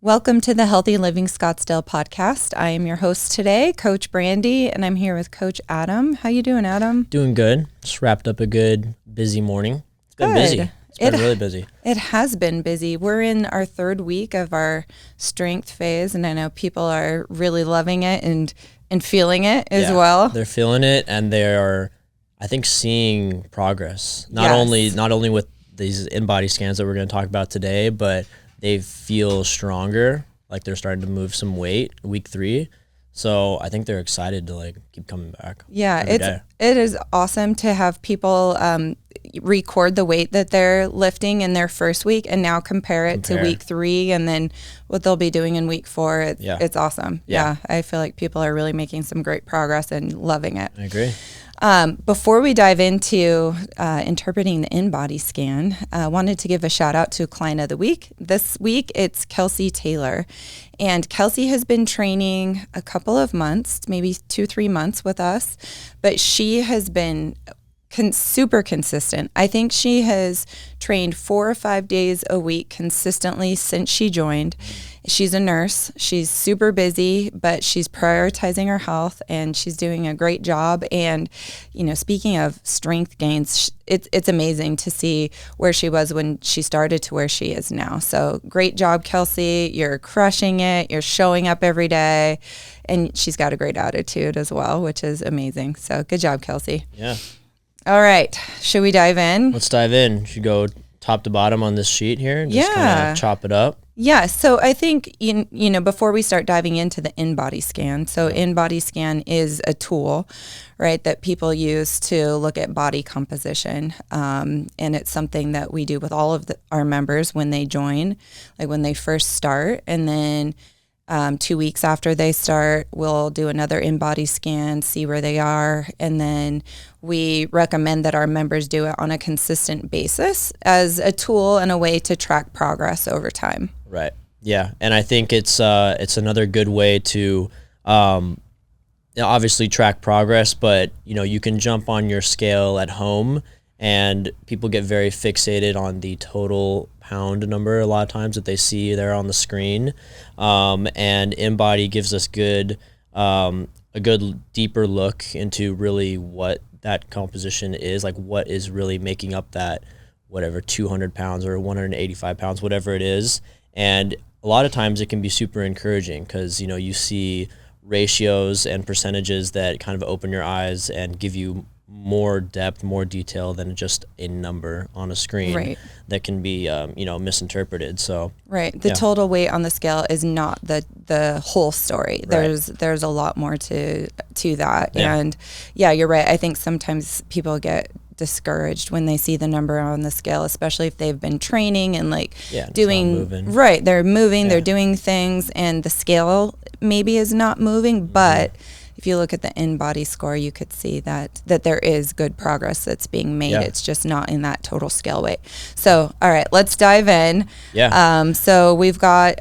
Welcome to the Healthy Living Scottsdale podcast. I am your host today, Coach Brandy, and I'm here with Coach Adam. How you doing, Adam? Doing good. Just wrapped up a good, busy morning. It's been busy. It's been really busy. It has been busy. We're in our third week of our strength phase, and I know people are really loving it and feeling it as well. They're feeling it, and they're, I think, seeing progress. Not only with these Inbody scans that we're going to talk about today, but they feel stronger, like they're starting to move some weight week 3. So I think they're excited to keep coming back. Yeah, it is awesome to have people record the weight that they're lifting in their first week and now compare it to week 3 and then what they'll be doing in week 4. It's awesome. Yeah, I feel like people are really making some great progress and loving it. I agree. Before we dive into interpreting the Inbody scan, I wanted to give a shout out to Client of the Week. This week, it's Kelsey Taylor. And Kelsey has been training a couple of months, maybe 2-3 months with us, but she has been super consistent. I think she has trained 4 or 5 days a week consistently since she joined. She's a nurse. She's super busy, but she's prioritizing her health and she's doing a great job. And, speaking of strength gains, it's amazing to see where she was when she started to where she is now. So great job, Kelsey. You're crushing it. You're showing up every day. And she's got a great attitude as well, which is amazing. So good job, Kelsey. Yeah. All right. Should we dive in? Let's dive in. Should go top to bottom on this sheet here and just kind of chop it up. Yeah. So I think, before we start diving into the Inbody scan, so Inbody scan is a tool, right, that people use to look at body composition. And it's something that we do with all of our members when they join, like when they first start. And then 2 weeks after they start, we'll do another Inbody scan, see where they are, and then we recommend that our members do it on a consistent basis as a tool and a way to track progress over time. Right. Yeah, and I think it's another good way to obviously track progress, but you can jump on your scale at home, and people get very fixated on the total pound number a lot of times that they see there on the screen. And Inbody gives us a good deeper look into really what that composition is, like what is really making up that whatever 200 pounds or 185 pounds, whatever it is. And a lot of times it can be super encouraging because, you see ratios and percentages that kind of open your eyes and give you more depth, more detail than just a number on a screen that can be, misinterpreted. So the total weight on the scale is not the whole story. There's a lot more to that. Yeah. And you're right. I think sometimes people get discouraged when they see the number on the scale, especially if they've been training and doing they're moving, they're doing things, and the scale maybe is not moving, but if you look at the Inbody score, you could see that there is good progress that's being made. It's just not in that total scale weight. So, all right, let's dive in. So we've got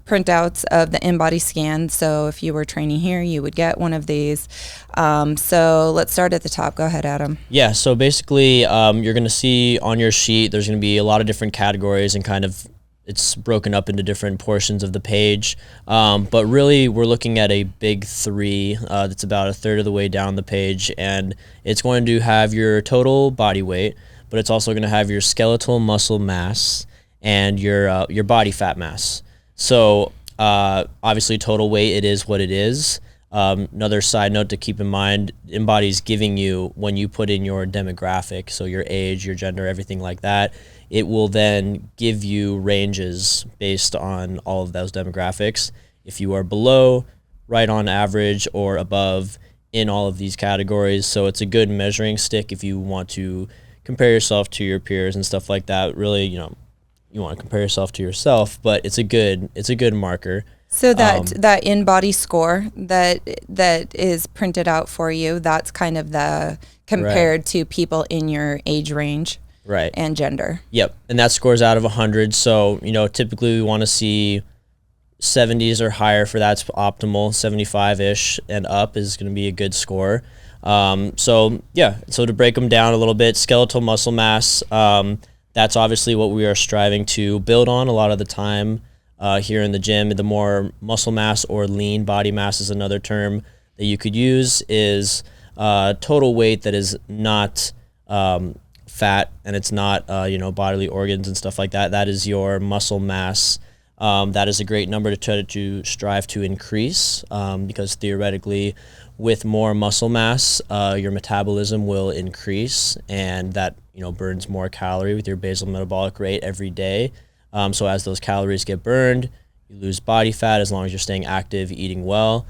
printouts of the Inbody scan. So if you were training here, you would get one of these. So let's start at the top. Go ahead, Adam. Yeah, so basically you're going to see on your sheet, there's going to be a lot of different categories and kind of it's broken up into different portions of the page. But really, we're looking at a big 3 that's about a third of the way down the page. And it's going to have your total body weight, but it's also going to have your skeletal muscle mass and your body fat mass. So obviously, total weight, it is what it is. Another side note to keep in mind, Inbody's giving you, when you put in your demographic, so your age, your gender, everything like that, it will then give you ranges based on all of those demographics. If you are below, right on average, or above in all of these categories. So it's a good measuring stick if you want to compare yourself to your peers and stuff like that. Really, you want to compare yourself to yourself, but it's a good marker. So that Inbody score that is printed out for you, that's kind of the compared to people in your age range. Right. And gender. Yep. And that scores out of 100. So, typically we want to see 70s or higher for that's optimal. 75-ish and up is going to be a good score. So to break them down a little bit, skeletal muscle mass, that's obviously what we are striving to build on a lot of the time. here in the gym. The more muscle mass or lean body mass is another term that you could use, is total weight that is not fat, and it's not bodily organs and stuff like that. That is your muscle mass. That is a great number to try to strive to increase, because theoretically, with more muscle mass, your metabolism will increase, and that burns more calorie with your basal metabolic rate every day. So as those calories get burned, you lose body fat as long as you're staying active, eating well.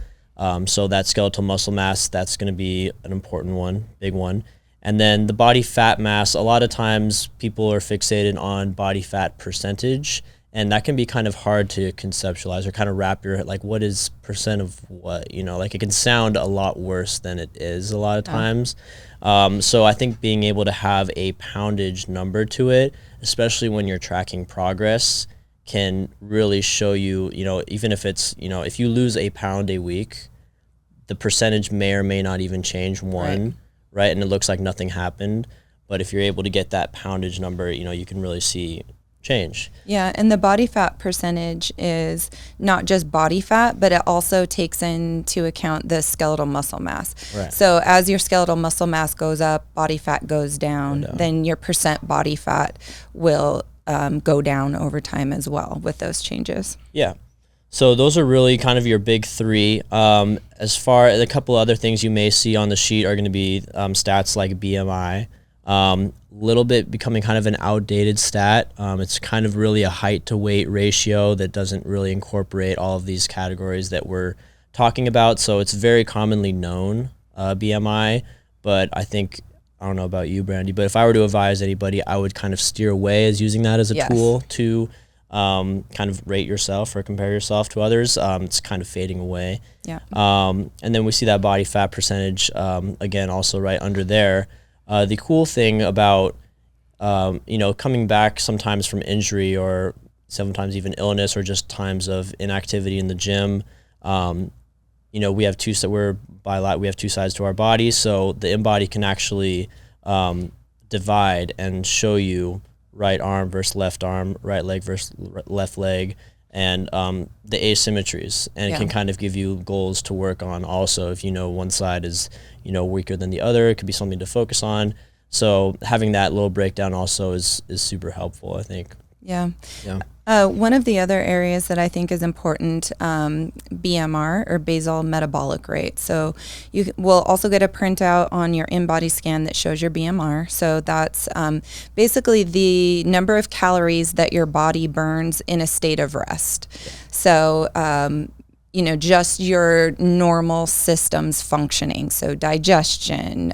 So that skeletal muscle mass, that's going to be an important one, big one. And then the body fat mass, a lot of times people are fixated on body fat percentage, and that can be kind of hard to conceptualize or kind of wrap your head, like, what is percent of what, like it can sound a lot worse than it is a lot of times. So I think being able to have a poundage number to it, especially when you're tracking progress, can really show you, even if it's, if you lose a pound a week, the percentage may or may not even change right? And it looks like nothing happened. But if you're able to get that poundage number, you can really see change. Yeah, and the body fat percentage is not just body fat, but it also takes into account the skeletal muscle mass. Right. So as your skeletal muscle mass goes up, body fat goes down, then your percent body fat will go down over time as well with those changes. Yeah. So those are really kind of your big three. As far as a couple other things you may see on the sheet are going to be stats like BMI. Little bit becoming kind of an outdated stat. It's kind of really a height to weight ratio that doesn't really incorporate all of these categories that we're talking about. So it's very commonly known, BMI, but I think, I don't know about you, Brandy, but if I were to advise anybody, I would kind of steer away as using that as a tool to kind of rate yourself or compare yourself to others. It's kind of fading away. Yeah. And then we see that body fat percentage, again, also right under there. The cool thing about, coming back sometimes from injury or sometimes even illness or just times of inactivity in the gym, we have two sides to our body. So the Inbody can actually divide and show you right arm versus left arm, right leg versus left leg, and the asymmetries. And it can kind of give you goals to work on also. If one side is weaker than the other, it could be something to focus on. So having that little breakdown also is super helpful, I think. Yeah. One of the other areas that I think is important, BMR, or basal metabolic rate. So you will also get a printout on your Inbody scan that shows your BMR. So that's basically the number of calories that your body burns in a state of rest. So just your normal systems functioning. So digestion,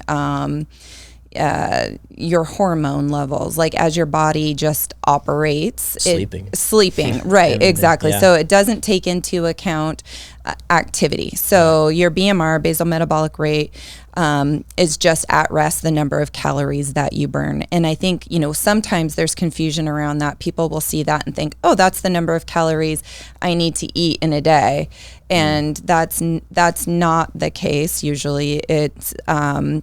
your hormone levels, like as your body just operates. Sleeping, right, exactly. Yeah. So it doesn't take into account activity. So your BMR, basal metabolic rate, is just at rest, the number of calories that you burn. And I think, sometimes there's confusion around that. People will see that and think, oh, that's the number of calories I need to eat in a day. And that's not the case. Usually it's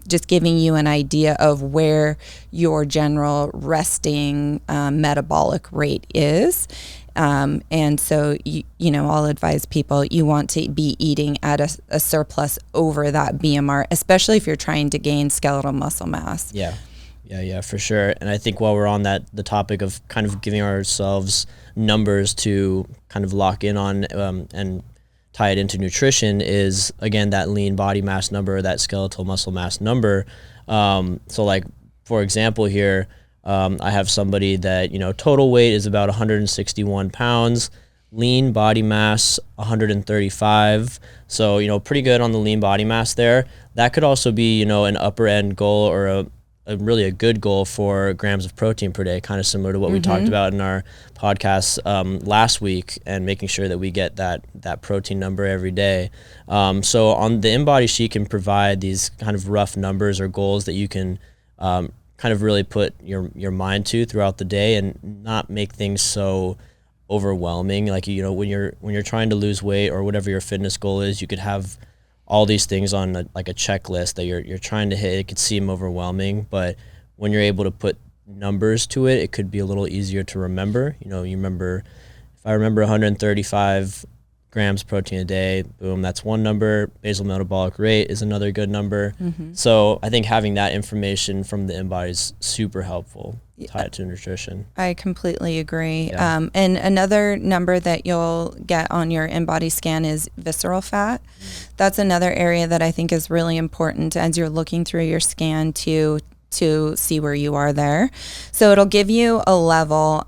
just giving you an idea of where your general resting metabolic rate is. And so, I'll advise people, you want to be eating at a surplus over that BMR, especially if you're trying to gain skeletal muscle mass. Yeah, for sure. And I think while we're on the topic of kind of giving ourselves numbers to kind of lock in on and tie it into nutrition is, again, that lean body mass number, that skeletal muscle mass number. So like, for example here, I have somebody that, total weight is about 161 pounds, lean body mass 135. So, pretty good on the lean body mass there. That could also be, an upper end goal or a really a good goal for grams of protein per day, kind of similar to what we talked about in our podcast last week, and making sure that we get that protein number every day. So on the Inbody sheet can provide these kind of rough numbers or goals that you can kind of really put your mind to throughout the day and not make things so overwhelming. Like, when you're trying to lose weight or whatever your fitness goal is, you could have all these things on a checklist that you're trying to hit. It could seem overwhelming, but when you're able to put numbers to it, it could be a little easier to remember. You remember, if I remember 135 grams protein a day, boom, that's one number. Basal metabolic rate is another good number. So I think having that information from the Inbody is super helpful, tied to nutrition. I completely agree. Yeah. And another number that you'll get on your Inbody scan is visceral fat. That's another area that I think is really important as you're looking through your scan to see where you are there. So it'll give you a level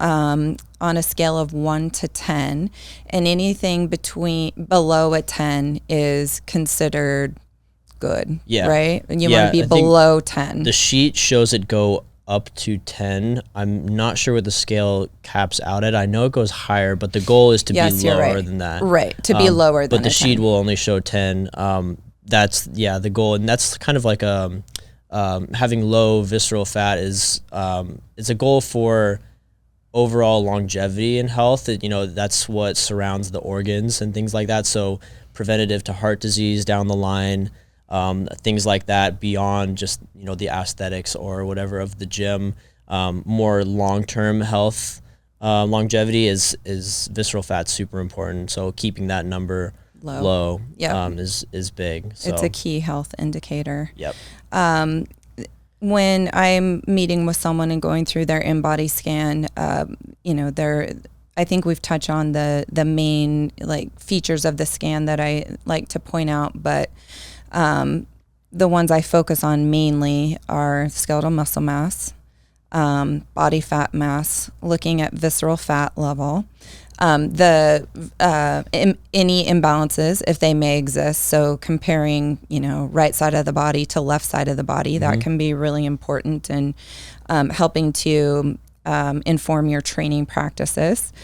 on a scale of 1 to 10, and anything below a 10 is considered good, right? And you want to be below 10. The sheet shows it go up to 10. I'm not sure what the scale caps out at. I know it goes higher, but the goal is to be lower than that. Right, to be lower than but the sheet will only show 10. That's the goal, and that's kind of like having low visceral fat is it's a goal for overall longevity and health. That's what surrounds the organs and things like that. So preventative to heart disease down the line, things like that, beyond just the aesthetics or whatever of the gym. More long-term health, longevity is visceral fat super important. So keeping that number low is big. So it's a key health indicator. Yep. When I'm meeting with someone and going through their Inbody scan, I think we've touched on the main features of the scan that I like to point out, but the ones I focus on mainly are skeletal muscle mass, body fat mass, looking at visceral fat level, any imbalances if they may exist. So comparing, right side of the body to left side of the body, that can be really important in helping to inform your training practices.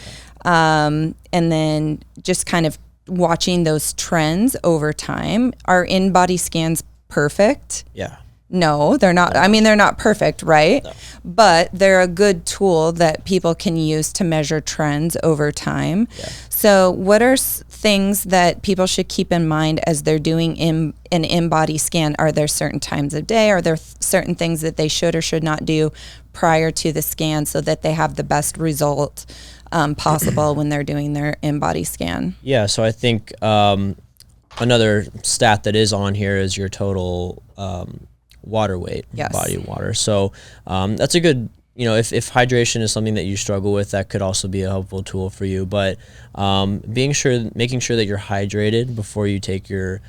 And then just kind of watching those trends over time. Are Inbody scans perfect? Yeah. No, they're not. I mean, they're not perfect, right? No. But they're a good tool that people can use to measure trends over time. Yeah. So what are things that people should keep in mind as they're doing an Inbody scan? Are there certain times of day? Are there certain things that they should or should not do prior to the scan so that they have the best result possible when they're doing their Inbody scan? Yeah, so I think another stat that is on here is your total water weight, body water. So that's a good, if hydration is something that you struggle with, that could also be a helpful tool for you. But making sure that you're hydrated before you take your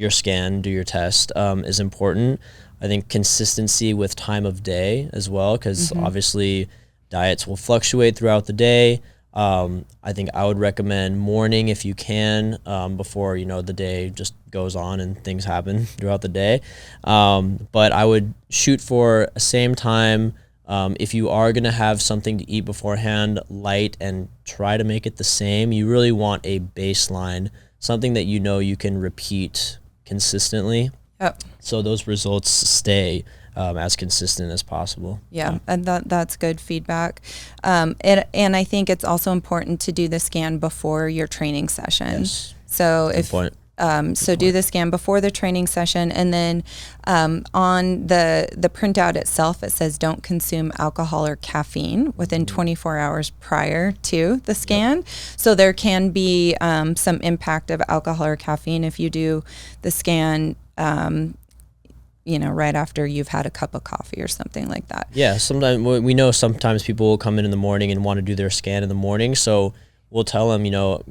scan, do your test, is important. I think consistency with time of day as well, because obviously diets will fluctuate throughout the day. I think I would recommend morning if you can, before the day just goes on and things happen throughout the day. But I would shoot for a same time. If you are going to have something to eat beforehand, light, and try to make it the same. You really want a baseline, something that you can repeat consistently. Yep. So those results stay as consistent as possible. Yeah, and that's good feedback. And I think it's also important to do the scan before your training session. Yes. So Good point. Do the scan before the training session, and then on the printout itself, it says don't consume alcohol or caffeine within 24 hours prior to the scan. Yep. So there can be some impact of alcohol or caffeine if you do the scan right after you've had a cup of coffee or something like that. Yeah, sometimes people will come in the morning and want to do their scan in the morning. So we'll tell them,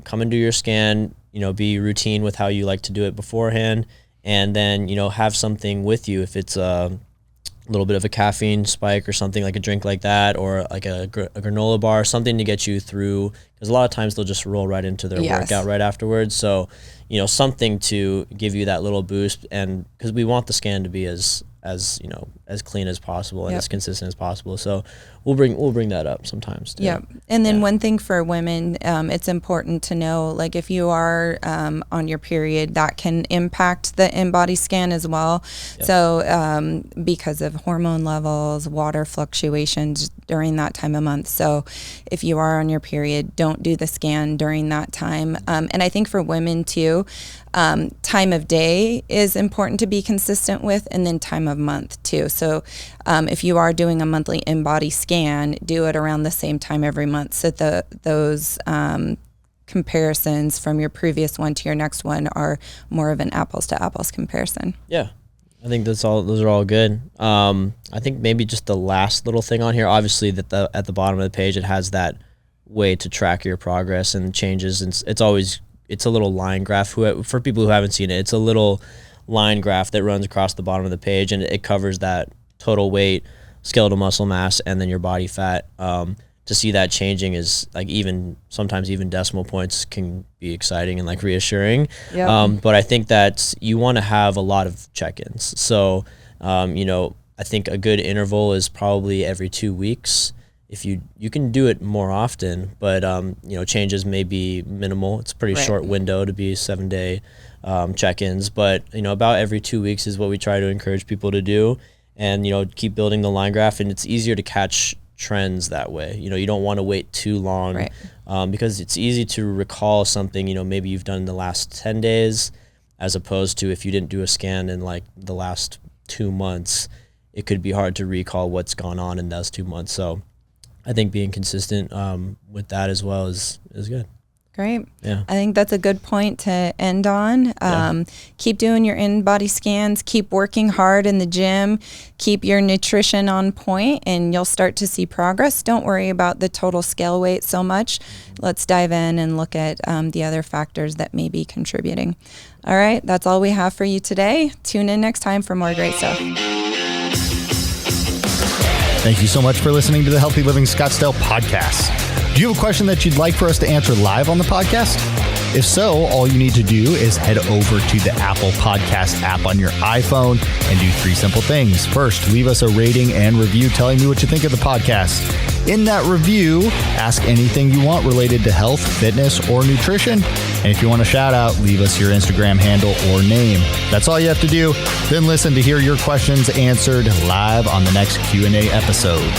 come and do your scan, be routine with how you like to do it beforehand. And then, have something with you. If it's a little bit of a caffeine spike or something, like a drink like that, or like a granola bar, something to get you through. Because a lot of times they'll just roll right into their workout right afterwards. So, something to give you that little boost, and because we want the scan to be as clean as possible and as consistent as possible. So we'll bring that up sometimes too. Yeah. And then one thing for women, it's important to know, if you are on your period, that can impact the Inbody scan as well. Yep. So because of hormone levels, water fluctuations during that time of month. So if you are on your period, don't do the scan during that time. And I think for women too, time of day is important to be consistent with, and then time of month too. So if you are doing a monthly Inbody scan, scan, do it around the same time every month, so those comparisons from your previous one to your next one are more of an apples to apples comparison. Yeah, I think those are all good. I think maybe just the last little thing on here, obviously that at the bottom of the page, it has that way to track your progress and changes. And it's a little line graph. For people who haven't seen it, it's a little line graph that runs across the bottom of the page, and it covers that total weight, skeletal muscle mass, and then your body fat. To see that changing is like sometimes even decimal points can be exciting and like reassuring. Yep. But I think that you want to have a lot of check-ins. So, I think a good interval is probably every 2 weeks. If you can do it more often, but changes may be minimal. It's a pretty short window to be 7-day check-ins, but about every 2 weeks is what we try to encourage people to do, and keep building the line graph. And it's easier to catch trends that way. You don't want to wait too long, because it's easy to recall something maybe you've done in the last 10 days, as opposed to if you didn't do a scan in like the last 2 months, it could be hard to recall what's gone on in those 2 months. So I think being consistent with that as well is good. Great. Yeah. I think that's a good point to end on. Keep doing your Inbody scans, keep working hard in the gym, keep your nutrition on point, and you'll start to see progress. Don't worry about the total scale weight so much. Let's dive in and look at the other factors that may be contributing. All right, that's all we have for you today. Tune in next time for more great stuff. Thank you so much for listening to the Healthy Living Scottsdale podcast. Do you have a question that you'd like for us to answer live on the podcast? If so, all you need to do is head over to the Apple Podcast app on your iPhone and do 3 simple things. First, leave us a rating and review telling me what you think of the podcast. In that review, ask anything you want related to health, fitness, or nutrition. And if you want a shout out, leave us your Instagram handle or name. That's all you have to do. Then listen to hear your questions answered live on the next Q&A episode.